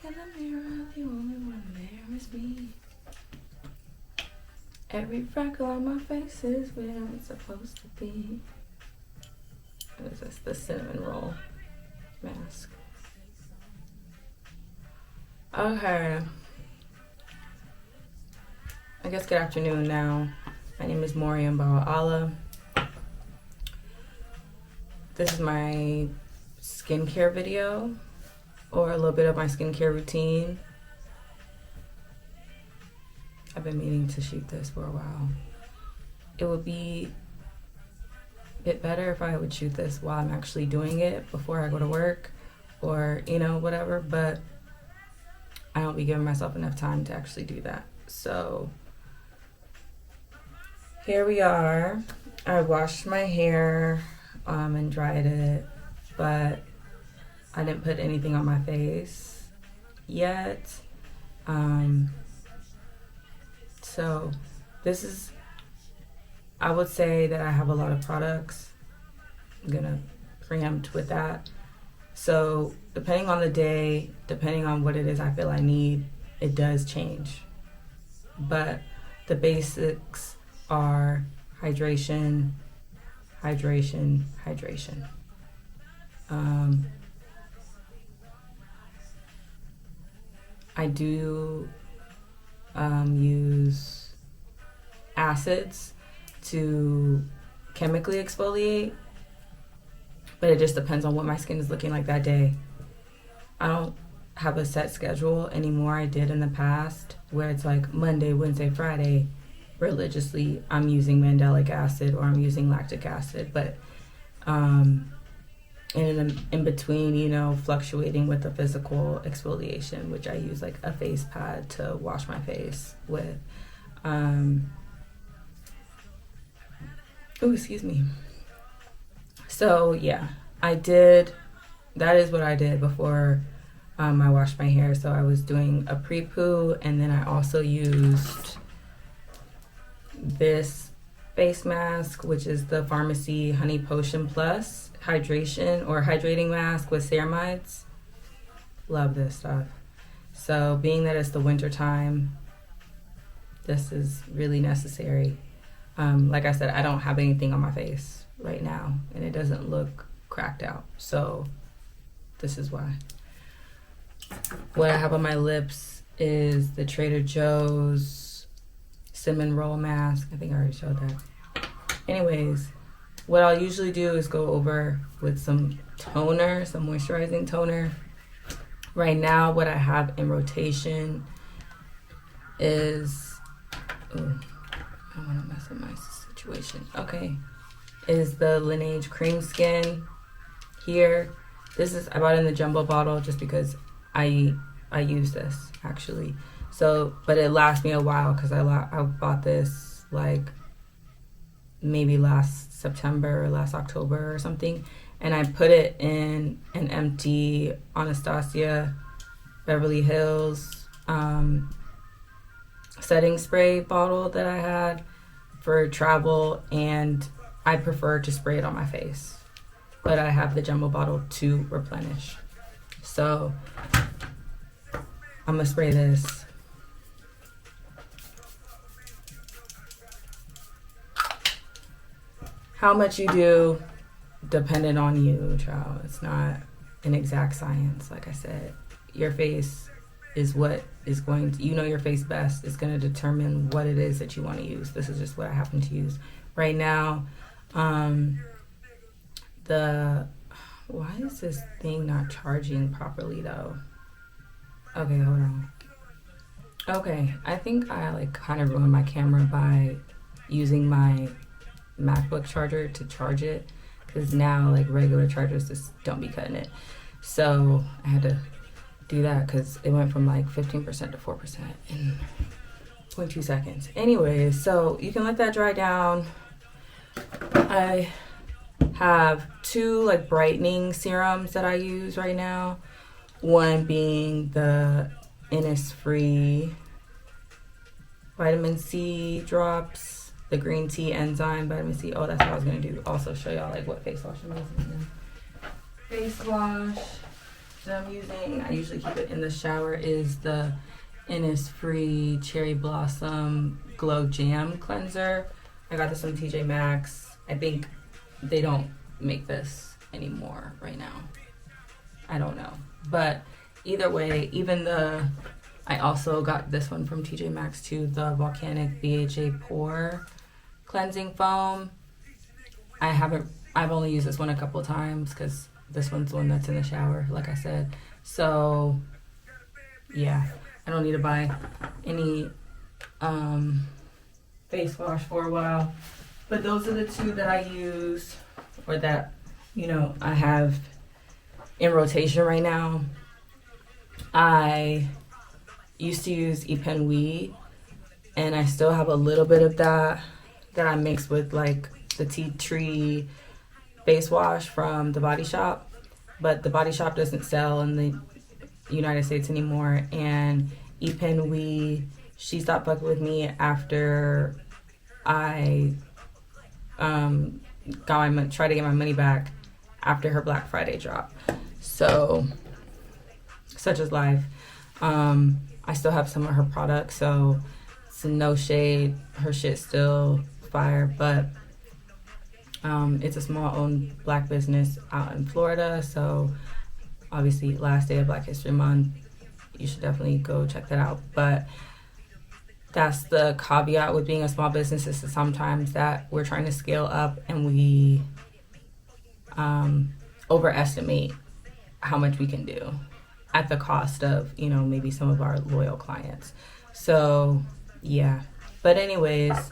in the mirror, the only one there is me. Every freckle on my face is where it's supposed to be. What is this? The cinnamon roll mask. Okay. I guess good afternoon now. My name is Mori and Allah. This is my skincare video, or a little bit of my skincare routine. I've been meaning to shoot this for a while. It would be a bit better if I would shoot this while I'm actually doing it before I go to work, or whatever, but I don't be giving myself enough time to actually do that. So here we are. I washed my hair and dried it, but I didn't put anything on my face yet. So this is, I would say that I have a lot of products. I'm gonna preempt with that. So depending on the day, depending on what it is I feel I need, it does change. But the basics are hydration, hydration, hydration. I do use acids to chemically exfoliate, but it just depends on what my skin is looking like that day. I don't have a set schedule anymore. I did in the past, where it's like Monday, Wednesday, Friday, religiously I'm using mandelic acid or I'm using lactic acid, but in between, fluctuating with the physical exfoliation, which I use like a face pad to wash my face with. Excuse me. So yeah, that is what I did before I washed my hair. So I was doing a pre-poo, and then I also used this face mask, which is the Pharmacy Honey Potion Plus hydration or hydrating mask with ceramides. Love this stuff. So being that it's the winter time, this is really necessary. Like I said, I don't have anything on my face right now, and it doesn't look cracked out. So this is why. What I have on my lips is the Trader Joe's cinnamon roll mask. I think I already showed that. Anyways, what I'll usually do is go over with some toner, some moisturizing toner. Right now, what I have in rotation is, I don't want to mess up my situation. Okay, is the Laneige Cream Skin here. I bought it in the jumbo bottle just because I use this actually. So, but it lasts me a while because I bought this like maybe last September or last October or something, and I put it in an empty Anastasia Beverly Hills setting spray bottle that I had for travel, and I prefer to spray it on my face, but I have the jumbo bottle to replenish. So I'm gonna spray this. How much you do, dependent on you, child. It's not an exact science. Like I said, your face is what is going to, your face best. It's going to determine what it is that you want to use. This is just what I happen to use right now. Why is this thing not charging properly though? Okay, hold on. Okay, I think I kind of ruined my camera by using my MacBook charger to charge it, because now regular chargers just don't be cutting it. So I had to do that because it went from 15% to 4% in 0.2 seconds. Anyways, so you can let that dry down. I have two brightening serums that I use right now. One being the Innisfree vitamin C drops, the green tea enzyme vitamin C. Oh, that's what I was gonna do. Also show y'all what face wash I'm using. Face wash. that I'm using, I usually keep it in the shower, is the Innisfree Cherry Blossom Glow Jam Cleanser. I got this from TJ Maxx. I think they don't make this anymore right now. I don't know. But either way, I also got this one from TJ Maxx too, the Volcanic BHA Pore Cleansing Foam. I've only used this one a couple of times because this one's the one that's in the shower, like I said. So, yeah, I don't need to buy any face wash for a while. But those are the two that I use, or that, I have in rotation right now. I used to use keyyyy, and I still have a little bit of that I mix with like the tea tree face wash from the Body Shop, but the Body Shop doesn't sell in the United States anymore. And keyyyy, she stopped fucking with me after I tried to get my money back after her Black Friday drop. So, such is life. I still have some of her products, so it's no shade. Her shit's still fire, but it's a small-owned black business out in Florida, so obviously last day of Black History Month, you should definitely go check that out. But that's the caveat with being a small business, is sometimes that we're trying to scale up and we overestimate how much we can do at the cost of, maybe some of our loyal clients. So, yeah. But anyways,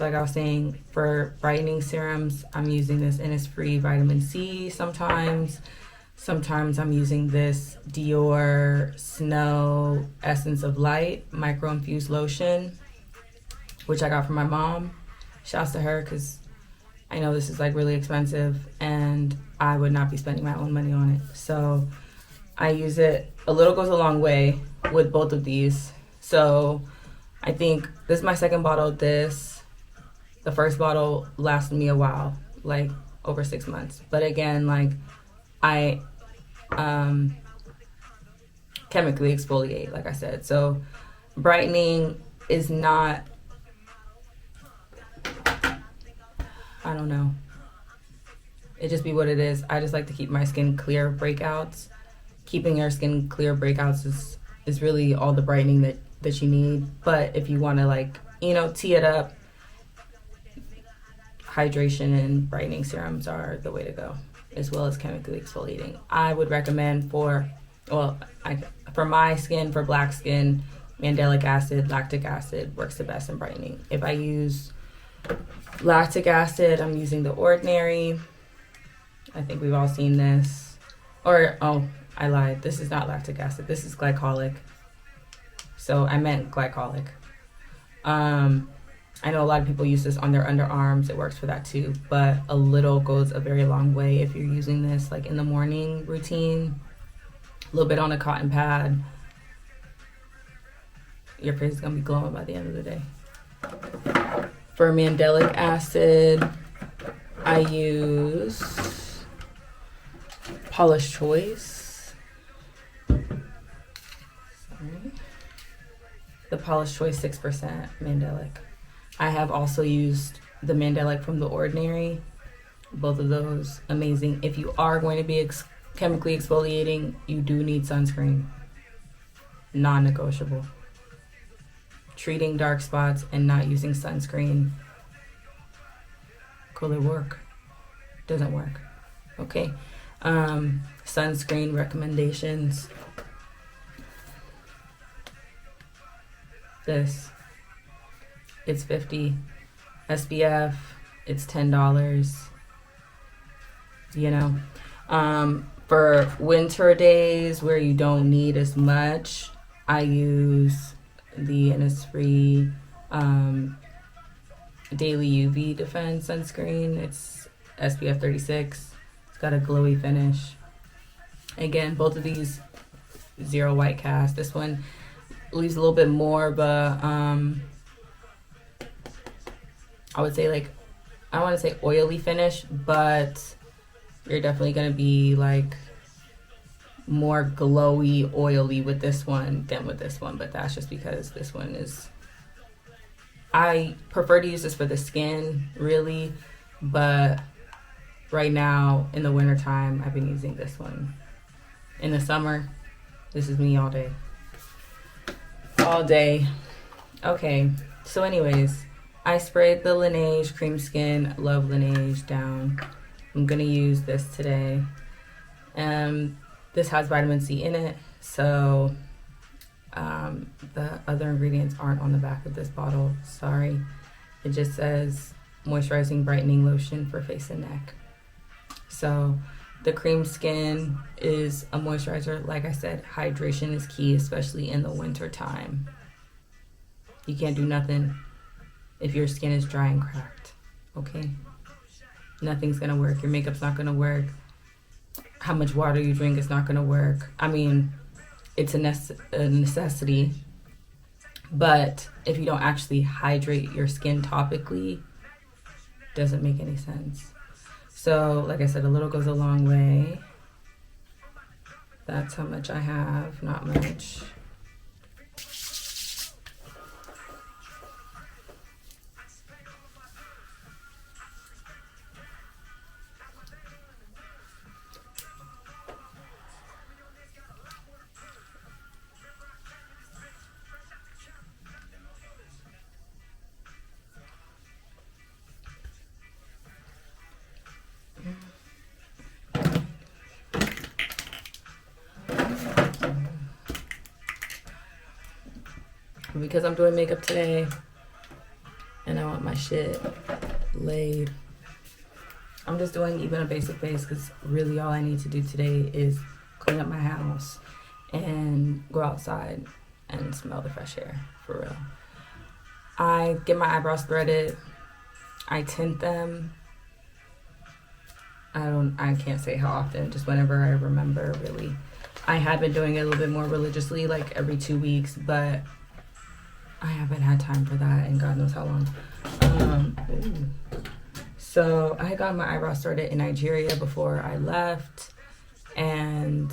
like I was saying, for brightening serums, I'm using this Innisfree Vitamin C sometimes. Sometimes I'm using this Dior Snow Essence of Light micro-infused lotion, which I got from my mom. Shouts to her, because I know this is like really expensive and I would not be spending my own money on it. So I use it. A little goes a long way with both of these. So I think this is my second bottle of this. The first bottle lasted me a while, like over 6 months. But again, like I chemically exfoliate, like I said. So brightening is not, I don't know. It just be what it is. I just like to keep my skin clear of breakouts. Keeping your skin clear of breakouts is really all the brightening that you need. But if you want to tee it up, hydration and brightening serums are the way to go, as well as chemically exfoliating. I would recommend for my skin, for black skin, mandelic acid, lactic acid works the best in brightening. If I use lactic acid, I'm using The Ordinary. I think we've all seen this. I lied. This is not lactic acid. This is glycolic. So I meant glycolic. I know a lot of people use this on their underarms. It works for that too. But a little goes a very long way if you're using this like in the morning routine. A little bit on a cotton pad. Your face is going to be glowing by the end of the day. For mandelic acid, I use Paula's Choice. The Paula's Choice 6% mandelic. I have also used the mandelic from The Ordinary. Both of those amazing. If you are going to be chemically exfoliating, you do need sunscreen. Non-negotiable. Treating dark spots and not using sunscreen, could it work? Doesn't work. Okay. Sunscreen recommendations. It's 50 SPF. It's $10. For winter days where you don't need as much, I use the Innisfree Daily UV Defense sunscreen. It's SPF 36. It's got a glowy finish. Again, both of these zero white cast. This one leaves a little bit more, but I would say I want to say oily finish, but you're definitely gonna be more glowy, oily with this one than with this one, but that's just because this one is, I prefer to use this for the skin, really, but right now in the winter time, I've been using this one. In the summer, this is me all day. All day. Okay, so anyways, I sprayed the Laneige Cream Skin Love Laneige down. I'm gonna use this today. This has vitamin C in it, so the other ingredients aren't on the back of this bottle. Sorry. It just says moisturizing brightening lotion for face and neck. So the cream skin is a moisturizer. Like I said, hydration is key, especially in the winter time. You can't do nothing if your skin is dry and cracked, okay? Nothing's gonna work. Your makeup's not gonna work. How much water you drink is not gonna work. I mean, it's a necessity, but if you don't actually hydrate your skin topically, doesn't make any sense. So, like I said, a little goes a long way. That's how much I have, not much. Because I'm doing makeup today and I want my shit laid, I'm just doing even a basic base because really all I need to do today is clean up my house and go outside and smell the fresh air, for real. I get my eyebrows threaded. I tint them. I can't say how often, just whenever I remember, really. I had been doing it a little bit more religiously, like every 2 weeks, but I haven't had time for that and God knows how long. So I got my eyebrows started in Nigeria before I left, and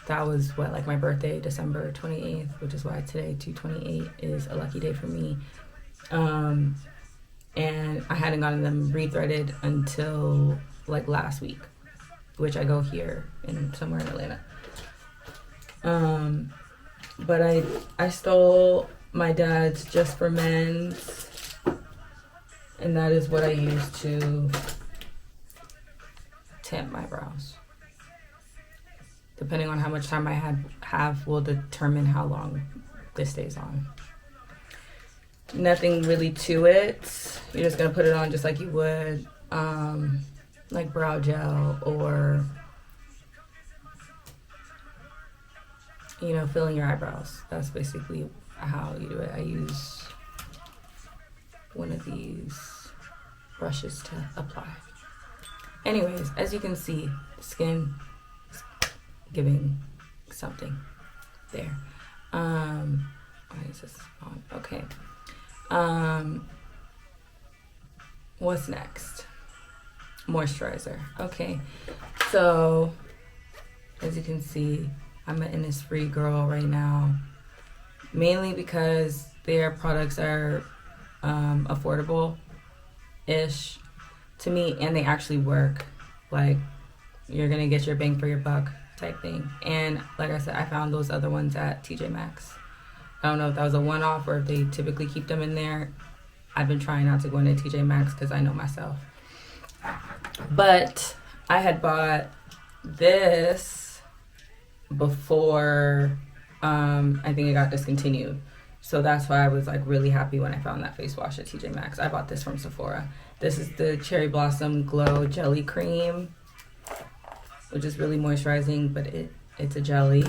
that was like my birthday, December 28th, which is why today, 2/28, is a lucky day for me. And I hadn't gotten them rethreaded until like last week, which I go here somewhere in Atlanta. But I stole my dad's Just for Men's, and that is what I use to tint my brows. Depending on how much time I have will determine how long this stays on. Nothing really to it. You're just gonna put it on just like you would like brow gel, or filling your eyebrows. That's basically how you do it. I use one of these brushes to apply. Anyways, as you can see, the skin is giving something there. Why is this on? Okay. What's next? Moisturizer. Okay. So, as you can see, I'm an Innisfree girl right now. Mainly because their products are affordable-ish to me, and they actually work. Like, you're gonna get your bang for your buck type thing. And like I said, I found those other ones at TJ Maxx. I don't know if that was a one-off or if they typically keep them in there. I've been trying not to go into TJ Maxx because I know myself. But I had bought this before I think it got discontinued. So that's why I was like really happy when I found that face wash at TJ Maxx. I bought this from Sephora. This is the Cherry Blossom Glow Jelly Cream, which is really moisturizing, but it's a jelly.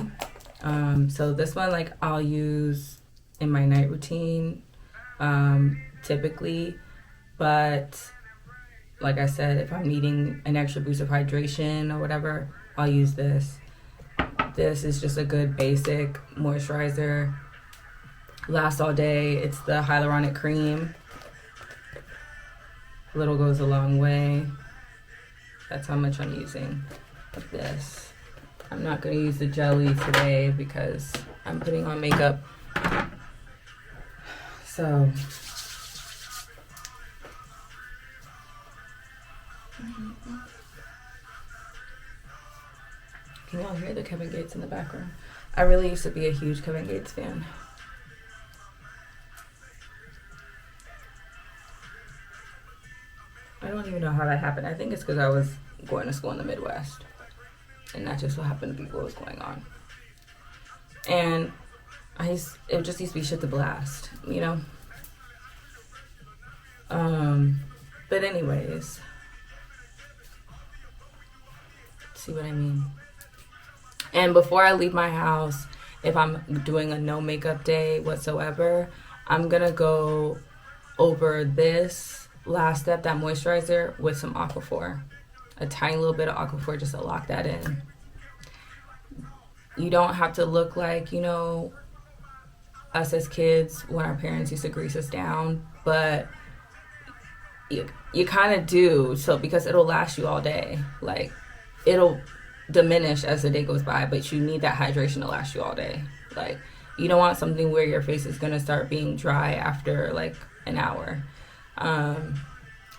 So this one, like, I'll use in my night routine typically, but like I said, if I'm needing an extra boost of hydration or whatever, I'll use this. This is just a good basic moisturizer. Lasts all day. It's the hyaluronic cream. Little goes a long way. That's how much I'm using of this. I'm not going to use the jelly today because I'm putting on makeup. So, can y'all hear the Kevin Gates in the background? I really used to be a huge Kevin Gates fan. I don't even know how that happened. I think it's because I was going to school in the Midwest. And that's just what happened to be what was going on. And it just used to be shit to blast, you know? But anyways, see what I mean? And before I leave my house, if I'm doing a no makeup day whatsoever, I'm gonna go over this last step, that moisturizer, with some Aquaphor. A tiny little bit of Aquaphor just to lock that in. You don't have to look like, you know, us as kids when our parents used to grease us down, but you kind of do, so because it'll last you all day. Like, it'll diminish as the day goes by, but you need that hydration to last you all day. Like, you don't want something where your face is gonna start being dry after like an hour. And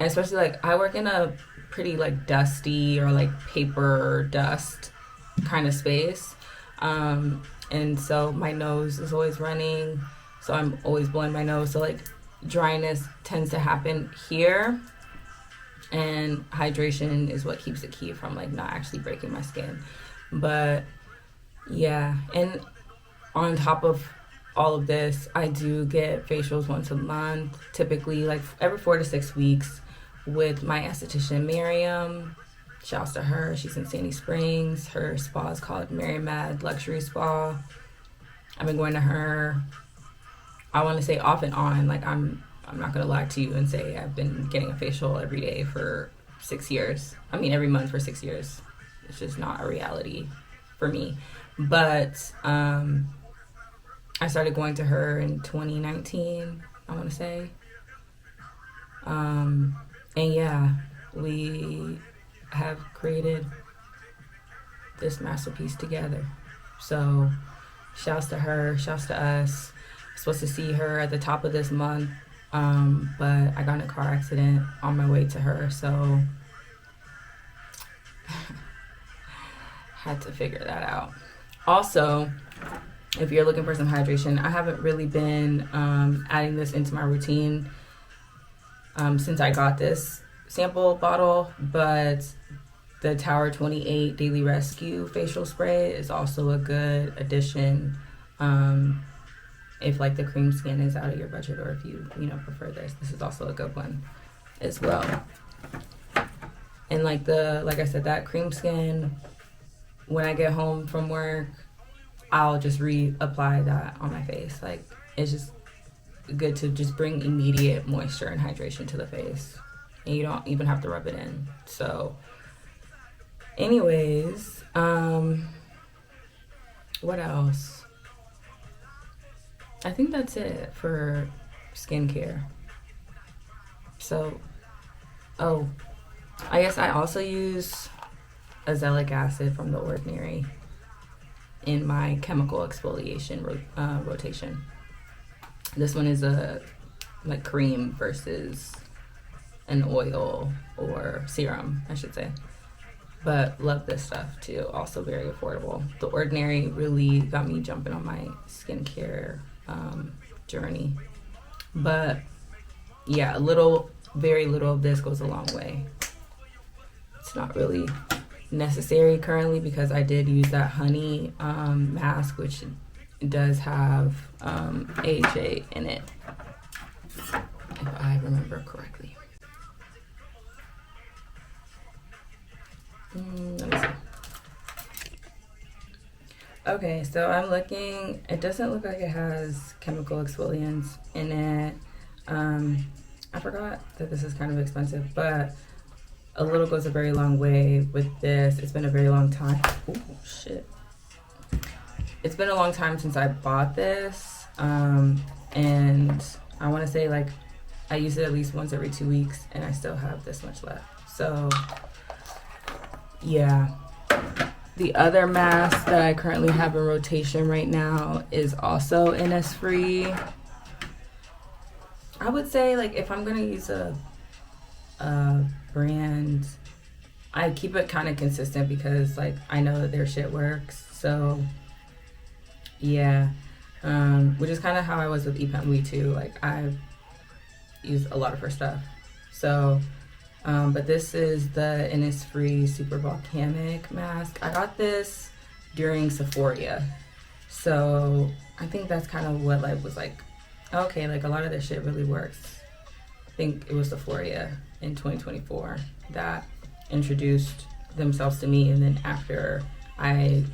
especially, like, I work in a pretty like dusty or like paper dust kind of space, and so my nose is always running, so I'm always blowing my nose, so like dryness tends to happen here, and hydration is what keeps the key from like not actually breaking my skin. But yeah, and on top of all of this, I do get facials once a month, typically like every 4 to 6 weeks, with my esthetician Miriam. Shouts to her. She's in Sandy Springs. Her spa is called Mary Mad Luxury Spa. I've been going to her, I want to say off and on. Like, I'm not gonna lie to you and say I've been getting a facial every day for 6 years. I mean, every month for 6 years. It's just not a reality for me. But I started going to her in 2019, I want to say. And yeah, we have created this masterpiece together. So shouts to her, shouts to us. I'm supposed to see her at the top of this month, but I got in a car accident on my way to her, so had to figure that out. Also, if you're looking for some hydration, I haven't really been adding this into my routine since I got this sample bottle, but the Tower 28 Daily Rescue facial spray is also a good addition if like the cream skin is out of your budget, or if you prefer this is also a good one as well. And like I said, that cream skin, when I get home from work, I'll just reapply that on my face. Like, it's just good to just bring immediate moisture and hydration to the face, and you don't even have to rub it in. So anyways, what else? I think that's it for skincare. So, I guess I also use azelaic acid from The Ordinary in my chemical exfoliation rotation. This one is a like cream versus an oil or serum, I should say. But love this stuff too. Also very affordable. The Ordinary really got me jumping on my skincare journey. But yeah, very little of this goes a long way. It's not really necessary currently because I did use that honey mask, which does have AHA in it, if I remember correctly. Let me see. Okay, so I'm looking. It doesn't look like it has chemical exfoliants in it. I forgot that this is kind of expensive, but a little goes a very long way with this. It's been a very long time. Oh shit. It's been a long time since I bought this, and I want to say like I use it at least once every 2 weeks, and I still have this much left. So yeah, The other mask that I currently have in rotation right now is also Innisfree. I would say, like, if I'm gonna use a brand, I keep it kind of consistent because, like, I know that their shit works. So yeah, which is kind of how I was with Ipamwi too. Like, I've used a lot of her stuff. So but this is the Innisfree Super Volcanic mask. I got this during Sephora, so I think that's kind of what, like, was like, okay, like, a lot of this shit really works. I think it was Sephora in 2024 that introduced themselves to me, and then after I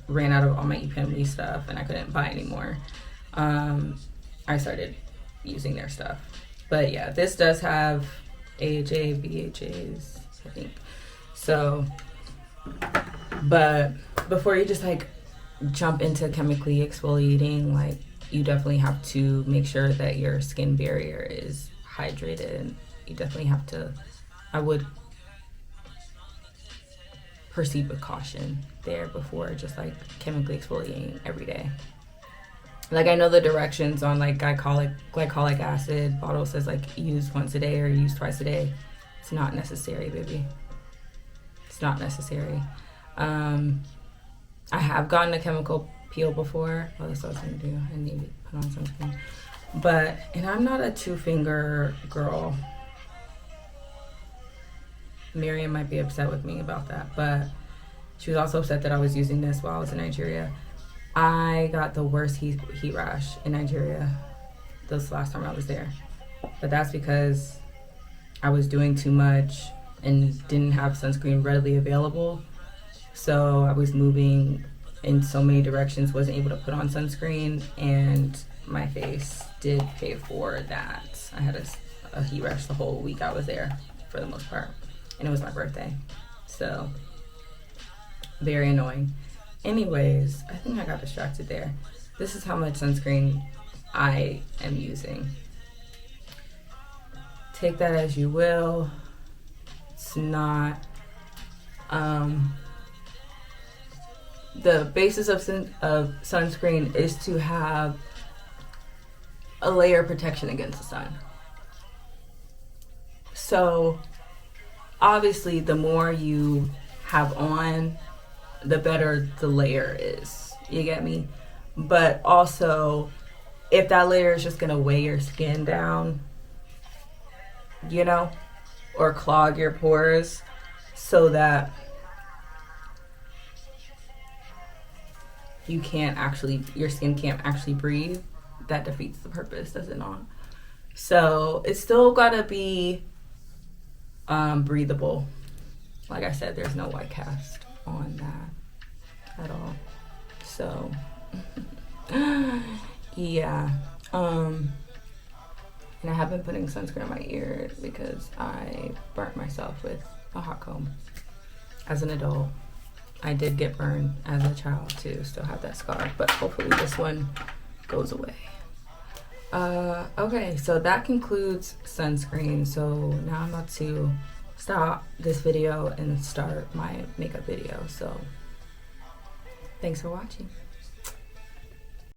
ran out of all my Ipamwi stuff and I couldn't buy anymore, I started using their stuff. But yeah, this does have AHA, BHAs, I think. So, but before you just, like, jump into chemically exfoliating, like, you definitely have to make sure that your skin barrier is hydrated. You definitely have to, I would proceed with caution there before just, like, chemically exfoliating every day. Like, I know the directions on, like, glycolic acid bottle says, like, use once a day or use twice a day. It's not necessary, baby. It's not necessary. I have gotten a chemical peel before. Oh, that's what I was gonna do. I need to put on sunscreen. But, and I'm not a 2-finger girl. Miriam might be upset with me about that, but she was also upset that I was using this while I was in Nigeria. I got the worst heat rash in Nigeria this last time I was there. But that's because I was doing too much and didn't have sunscreen readily available. So I was moving in so many directions, wasn't able to put on sunscreen, and my face did pay for that. I had a heat rash the whole week I was there for the most part. And it was my birthday. So, very annoying. Anyways, I think I got distracted there. This is how much sunscreen I am using. Take that as you will. It's not, the basis of sunscreen is to have a layer of protection against the sun. So, obviously, the more you have on, the better the layer is. You get me? But also, if that layer is just gonna weigh your skin down, you know, or clog your pores so that your skin can't actually breathe, that defeats the purpose, does it not? So it's still gotta be breathable. Like I said, there's no white cast on that at all. So yeah. And I have been putting sunscreen on my ear because I burnt myself with a hot comb as an adult. I did get burned as a child too, still have that scar, but hopefully this one goes away. Okay, so that concludes sunscreen. So now I'm about to stop this video and start my makeup video. So thanks for watching.